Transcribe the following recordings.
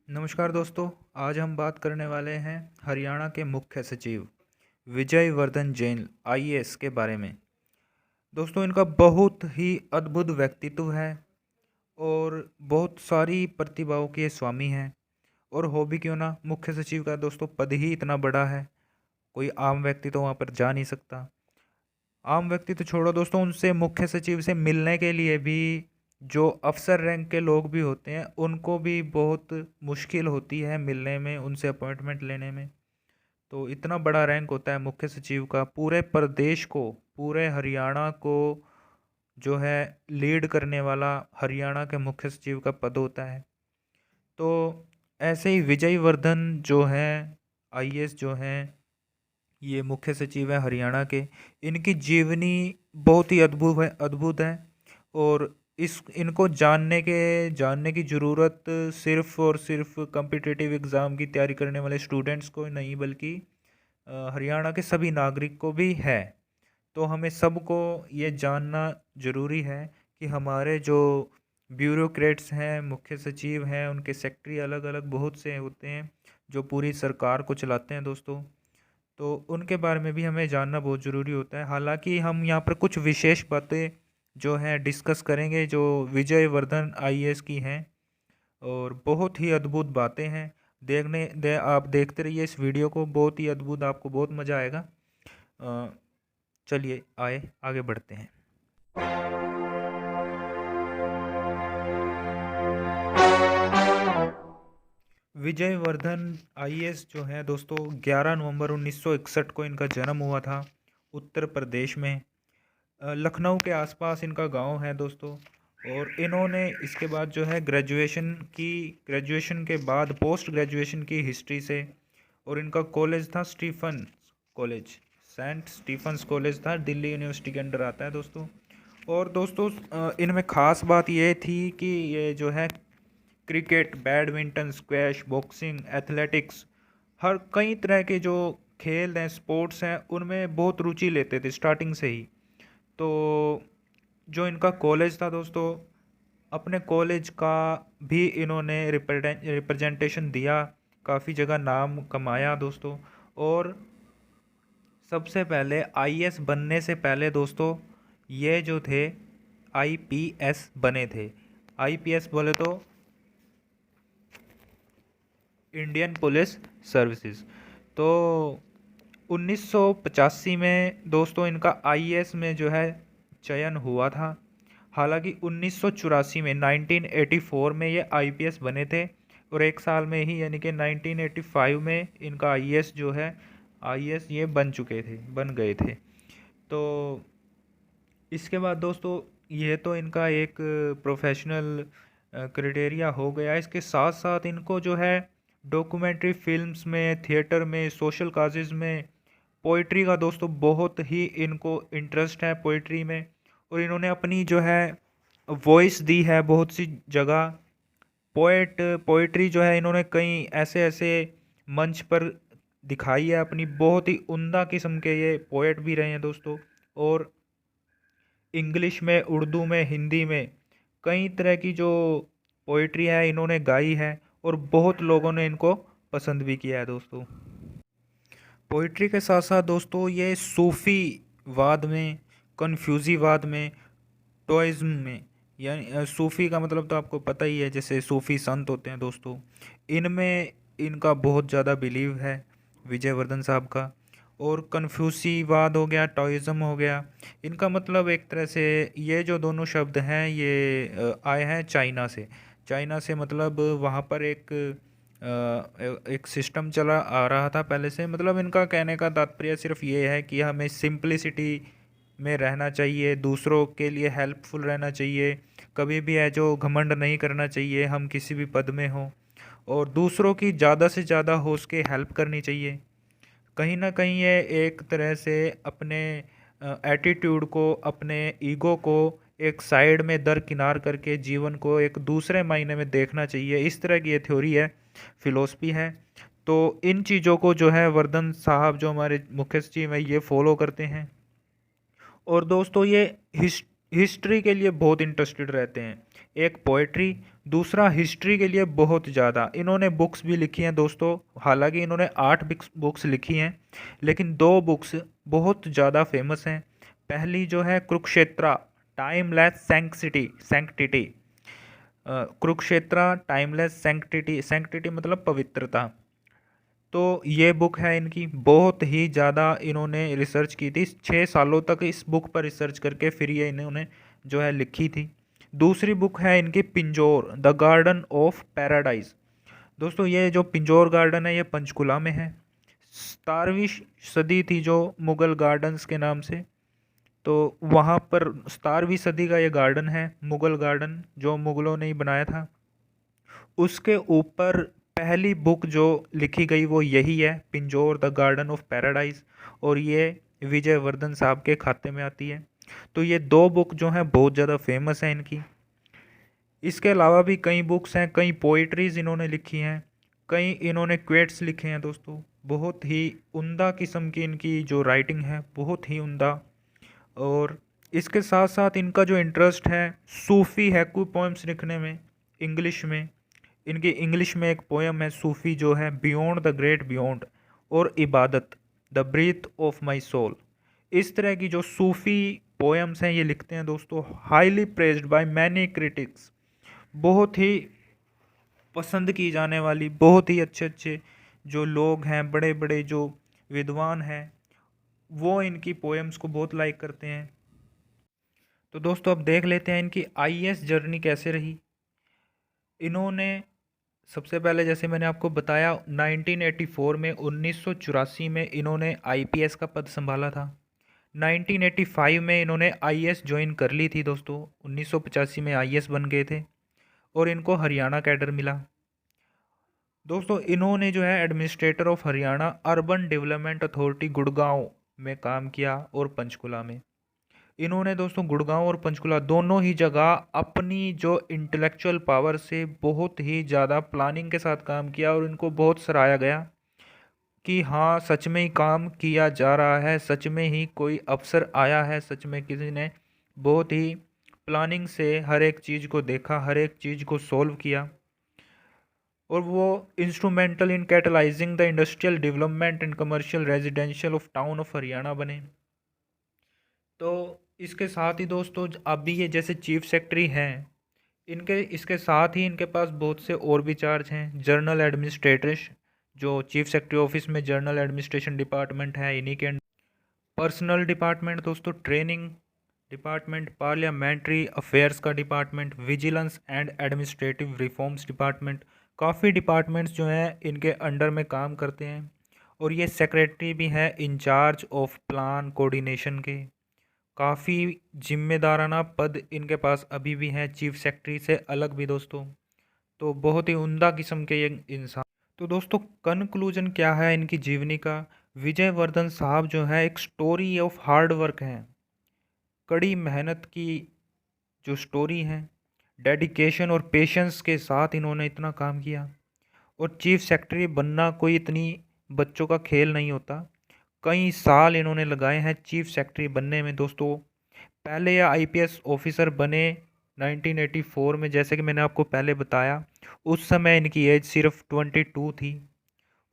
नमस्कार दोस्तों। आज हम बात करने वाले हैं हरियाणा के मुख्य सचिव विजय वर्धन जैन आईएएस के बारे में। दोस्तों, इनका बहुत ही अद्भुत व्यक्तित्व है और बहुत सारी प्रतिभाओं के ये स्वामी हैं। और हो भी क्यों ना, मुख्य सचिव का दोस्तों पद ही इतना बड़ा है, कोई आम व्यक्ति तो वहाँ पर जा नहीं सकता। आम व्यक्ति तो छोड़ो दोस्तों, उनसे मुख्य सचिव से मिलने के लिए भी जो अफसर रैंक के लोग भी होते हैं उनको भी बहुत मुश्किल होती है मिलने में, उनसे अपॉइंटमेंट लेने में। तो इतना बड़ा रैंक होता है मुख्य सचिव का, पूरे प्रदेश को, पूरे हरियाणा को जो है लीड करने वाला हरियाणा के मुख्य सचिव का पद होता है। तो ऐसे ही विजय वर्धन जो हैं आईएएस जो हैं, ये मुख्य सचिव है हरियाणा के। इनकी जीवनी बहुत ही अद्भुत है। और इस इनको जानने की ज़रूरत सिर्फ़ और सिर्फ कम्पिटिटिव एग्ज़ाम की तैयारी करने वाले स्टूडेंट्स को नहीं, बल्कि हरियाणा के सभी नागरिक को भी है। तो हमें सबको ये जानना ज़रूरी है कि हमारे जो ब्यूरोक्रेट्स हैं, मुख्य सचिव हैं, उनके सेक्रेटरी अलग अलग बहुत से होते हैं जो पूरी सरकार को चलाते हैं दोस्तों। तो उनके बारे में भी हमें जानना बहुत ज़रूरी होता है। हालांकि हम यहाँ पर कुछ विशेष बातें जो हैं डिस्कस करेंगे जो विजय वर्धन आईएएस की हैं, और बहुत ही अद्भुत बातें हैं। आप देखते रहिए इस वीडियो को, बहुत ही अद्भुत, आपको बहुत मज़ा आएगा। अ, चलिए आगे बढ़ते हैं। विजय वर्धन आईएएस जो है दोस्तों, 11 नवंबर 1961 को इनका जन्म हुआ था उत्तर प्रदेश में। लखनऊ के आसपास इनका गांव है दोस्तों। और इन्होंने इसके बाद जो है ग्रेजुएशन के बाद पोस्ट ग्रेजुएशन की हिस्ट्री से। और इनका कॉलेज था सेंट स्टीफंस कॉलेज था, दिल्ली यूनिवर्सिटी के अंडर आता है दोस्तों। और दोस्तों इनमें ख़ास बात ये थी कि ये जो है cricket, badminton, squash, boxing, athletics, हर कई तरह के जो खेल हैं, स्पोर्ट्स हैं, उनमें बहुत रुचि लेते थे स्टार्टिंग से ही। तो जो इनका कॉलेज था दोस्तों, अपने कॉलेज का भी इन्होंने रिप्रेजेंटेशन दिया, काफ़ी जगह नाम कमाया दोस्तों। और सबसे पहले आईएएस बनने से पहले दोस्तों, ये जो थे आईपीएस बने थे। आईपीएस बोले तो इंडियन पुलिस सर्विसेज। तो 1985 में दोस्तों इनका आईएएस में जो है चयन हुआ था। हालांकि 1984 में 1984 में ये आईपीएस बने थे, और एक साल में ही यानी कि 1985 में इनका आईएएस जो है आईएएस ये बन गए थे। तो इसके बाद दोस्तों ये तो इनका एक प्रोफेशनल क्राइटेरिया हो गया। इसके साथ साथ इनको जो है डॉक्यूमेंट्री फिल्म्स में, थिएटर में, सोशल काजेज़ में, पोइट्री का दोस्तों बहुत ही इनको इंटरेस्ट है पोइट्री में। और इन्होंने अपनी जो है वॉइस दी है बहुत सी जगह। पोइट्री जो है इन्होंने कई ऐसे ऐसे मंच पर दिखाई है अपनी, बहुत ही उम्दा किस्म के ये पोएट भी रहे हैं दोस्तों। और इंग्लिश में, उर्दू में, हिंदी में कई तरह की जो पोइट्री है इन्होंने गाई है, और बहुत लोगों ने इनको पसंद भी किया है दोस्तों। पोइट्री के साथ साथ दोस्तों ये सूफ़ी वाद में, कन्फ्यूज़ीवाद में, टोइज़्म में, यानी सूफ़ी का मतलब तो आपको पता ही है, जैसे सूफ़ी संत होते हैं दोस्तों, इनमें इनका बहुत ज़्यादा बिलीव है विजय वर्धन साहब का। और कन्फ्यूसीवाद हो गया, टॉइज़म हो गया, इनका मतलब एक तरह से ये जो दोनों शब्द हैं ये आए हैं चाइना से। चाइना से मतलब वहाँ पर एक सिस्टम चला आ रहा था पहले से। मतलब इनका कहने का तात्पर्य सिर्फ ये है कि हमें सिंप्लिसिटी में रहना चाहिए, दूसरों के लिए हेल्पफुल रहना चाहिए, कभी भी है जो घमंड नहीं करना चाहिए हम किसी भी पद में हों, और दूसरों की ज़्यादा से ज़्यादा हो सके हेल्प करनी चाहिए। कहीं ना कहीं ये एक तरह से अपने एटीट्यूड को, अपने ईगो को एक साइड में दरकिनार करके जीवन को एक दूसरे मायने में देखना चाहिए, इस तरह की ये थ्योरी है, फिलोसफी है। तो इन चीज़ों को जो है वर्धन साहब जो हमारे मुख्य सचिव हैं ये फॉलो करते हैं। और दोस्तों ये हिस्ट्री के लिए बहुत इंटरेस्टेड रहते हैं। एक पोएट्री, दूसरा, हिस्ट्री के लिए बहुत ज़्यादा इन्होंने बुक्स भी लिखी हैं दोस्तों। हालांकि इन्होंने 8 बुक्स लिखी हैं, लेकिन 2 बुक्स बहुत ज़्यादा फेमस हैं। पहली जो है Kurukshetra timeless sanctity, Kurukshetra timeless sanctity, sanctity मतलब पवित्रता। तो ये बुक है इनकी, बहुत ही ज़्यादा इन्होंने रिसर्च की थी, 6 सालों तक इस बुक पर रिसर्च करके फिर ये इन्होंने जो है लिखी थी। दूसरी बुक है इनकी Pinjore the garden of paradise. दोस्तों ये जो पिंजौर गार्डन है ये पंचकुला में है। 17वीं सदी थी जो मुगल गार्डन्स के नाम से, तो वहाँ पर 17वीं सदी का ये गार्डन है, मुगल गार्डन जो मुगलों ने ही बनाया था। उसके ऊपर पहली बुक जो लिखी गई वो यही है, Pinjore the garden of paradise, और ये विजयवर्धन साहब के खाते में आती है। तो ये 2 बुक जो हैं बहुत ज़्यादा फेमस हैं इनकी। इसके अलावा भी कई बुक्स हैं, कई पोइट्रीज़ इन्होंने लिखी हैं, कई इन्होंने क्वेट्स लिखे हैं दोस्तों। बहुत ही उम्दा किस्म की इनकी जो राइटिंग है, बहुत ही उम्दा। और इसके साथ साथ इनका जो इंटरेस्ट है सूफ़ी हैकू पोएम्स लिखने में, इंग्लिश में। इनकी इंग्लिश में एक पोएम है सूफ़ी जो है बियॉन्ड द ग्रेट बियॉन्ड, और इबादत the breath of my soul. इस तरह की जो सूफ़ी पोएम्स हैं ये लिखते हैं दोस्तों, highly praised by many critics. बहुत ही पसंद की जाने वाली, बहुत ही अच्छे अच्छे जो लोग हैं, बड़े बड़े जो विद्वान हैं, वो इनकी पोएम्स को बहुत लाइक करते हैं। तो दोस्तों अब देख लेते हैं इनकी आईएएस जर्नी कैसे रही। इन्होंने सबसे पहले, जैसे मैंने आपको बताया, 1984 में 1984 में इन्होंने आईपीएस का पद संभाला था। 1985 में इन्होंने आईएएस ज्वाइन कर ली थी दोस्तों, 1985 में आईएएस बन गए थे और इनको हरियाणा कैडर मिला। दोस्तों इन्होंने जो है administrator of Haryana urban development authority Gurgaon में काम किया, और पंचकुला में। इन्होंने दोस्तों गुड़गांव और पंचकुला दोनों ही जगह अपनी जो इंटेलेक्चुअल पावर से बहुत ही ज़्यादा प्लानिंग के साथ काम किया, और इनको बहुत सराहा गया कि हाँ सच में ही काम किया जा रहा है, सच में ही कोई अफसर आया है, सच में किसी ने बहुत ही प्लानिंग से हर एक चीज़ को देखा, हर एक चीज़ को सॉल्व किया। और वो instrumental in catalysing the industrial development and commercial residential of town of Haryana बने। तो इसके साथ ही दोस्तों अभी ये जैसे चीफ सेक्रेटरी हैं, इनके इसके साथ ही इनके पास बहुत से और भी चार्ज हैं। जर्नल एडमिनिस्ट्रेटर, जो चीफ सेक्रेटरी ऑफिस में जर्नल एडमिनिस्ट्रेशन डिपार्टमेंट है इन्हीं के। पर्सनल डिपार्टमेंट दोस्तों, ट्रेनिंग डिपार्टमेंट, पार्लियामेंट्री अफेयर्स का department, vigilance and administrative reforms department, काफ़ी डिपार्टमेंट्स जो हैं इनके अंडर में काम करते हैं। और ये सेक्रेटरी भी हैं इंचार्ज ऑफ प्लान कोऑर्डिनेशन के। काफ़ी जिम्मेदाराना पद इनके पास अभी भी हैं, चीफ सेक्रेटरी से अलग भी दोस्तों। तो बहुत ही उम्दा किस्म के ये इंसान। तो दोस्तों कंक्लूजन क्या है इनकी जीवनी का। विजयवर्धन साहब जो है एक स्टोरी ऑफ हार्ड वर्क हैं, कड़ी मेहनत की जो स्टोरी है, डेडिकेशन और पेशेंस के साथ इन्होंने इतना काम किया। और चीफ सेक्रेटरी बनना कोई इतनी बच्चों का खेल नहीं होता, कई साल इन्होंने लगाए हैं चीफ सेक्रेटरी बनने में दोस्तों। पहले यह आईपीएस ऑफिसर बने 1984 में, जैसे कि मैंने आपको पहले बताया, उस समय इनकी एज सिर्फ 22 थी।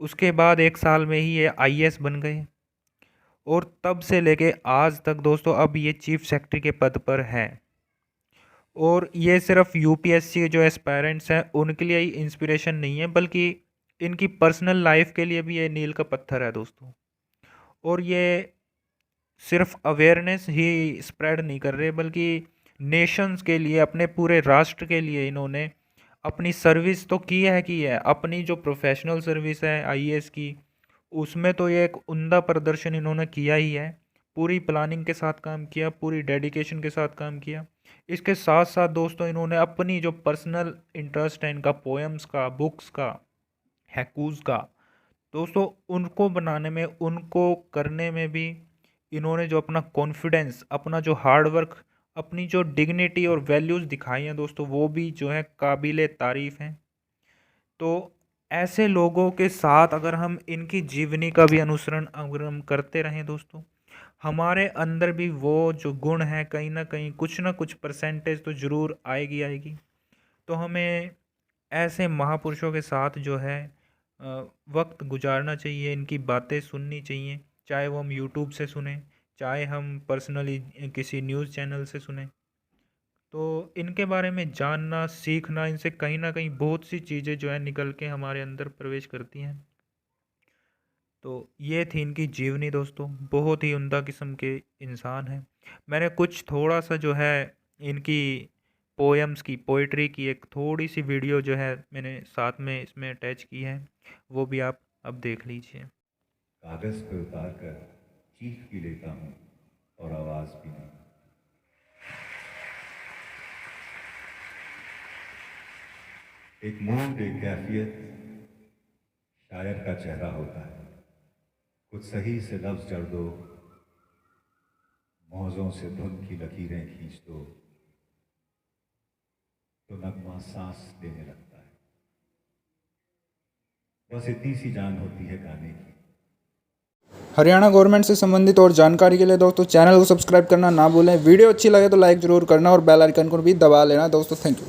उसके बाद 1 साल में ही ये आईएएस बन गए, और तब से लेके आज तक दोस्तों अब ये चीफ सेक्रेटरी के पद पर हैं। और ये सिर्फ यूपीएससी के जो एस्पायरेंट्स हैं उनके लिए ही इंस्पिरेशन नहीं है, बल्कि इनकी पर्सनल लाइफ के लिए भी ये मील का पत्थर है दोस्तों। और ये सिर्फ अवेयरनेस ही स्प्रेड नहीं कर रहे, बल्कि नेशंस के लिए, अपने पूरे राष्ट्र के लिए इन्होंने अपनी सर्विस तो की है। अपनी जो प्रोफेशनल सर्विस है आईएएस की, उसमें तो ये एक उम्दा प्रदर्शन इन्होंने किया ही है। पूरी प्लानिंग के साथ काम किया, पूरी डेडिकेशन के साथ काम किया। इसके साथ साथ दोस्तों इन्होंने अपनी जो पर्सनल इंटरेस्ट है इनका पोएम्स का, बुक्स का, हैकूज़ का, दोस्तों उनको बनाने में, उनको करने में भी इन्होंने जो अपना कॉन्फिडेंस, अपना जो हार्ड वर्क, अपनी जो डिग्निटी और वैल्यूज़ दिखाई हैं दोस्तों, वो भी जो है काबिल तारीफ़ हैं। तो ऐसे लोगों के साथ अगर हम इनकी जीवनी का भी अनुसरण अगर हम करते रहें दोस्तों, हमारे अंदर भी वो जो गुण है कहीं ना कहीं कुछ ना कुछ परसेंटेज तो ज़रूर आएगी आएगी। तो हमें ऐसे महापुरुषों के साथ जो है वक्त गुजारना चाहिए, इनकी बातें सुननी चाहिए, चाहे वो हम यूट्यूब से सुने, चाहे हम पर्सनली किसी न्यूज़ चैनल से सुने। तो इनके बारे में जानना, सीखना, इनसे कहीं ना कहीं बहुत सी चीज़ें जो है निकल के हमारे अंदर प्रवेश करती हैं। तो ये थी इनकी जीवनी दोस्तों, बहुत ही उम्दा किस्म के इंसान हैं। मैंने कुछ थोड़ा सा जो है इनकी पोएम्स की, पोइट्री की एक थोड़ी सी वीडियो जो है मैंने साथ में इसमें अटैच की है, वो भी आप अब देख लीजिए। कागज पे उतार कर चीख भी लेता हूँ और आवाज भी नहीं। एक मूड, एक कैफियत शायर का चेहरा होता है। कुछ सही से लफ्ज जड़ दो, मौजों से धुन की लकीरें खींच दो, तो नगमा सांस लेने लगता है। बस इतनी सी जान होती है गाने की। हरियाणा गवर्नमेंट से संबंधित और जानकारी के लिए दोस्तों चैनल को सब्सक्राइब करना ना भूलें। वीडियो अच्छी लगे तो लाइक ज़रूर करना और बेल आइकन को भी दबा लेना दोस्तों। Thank you.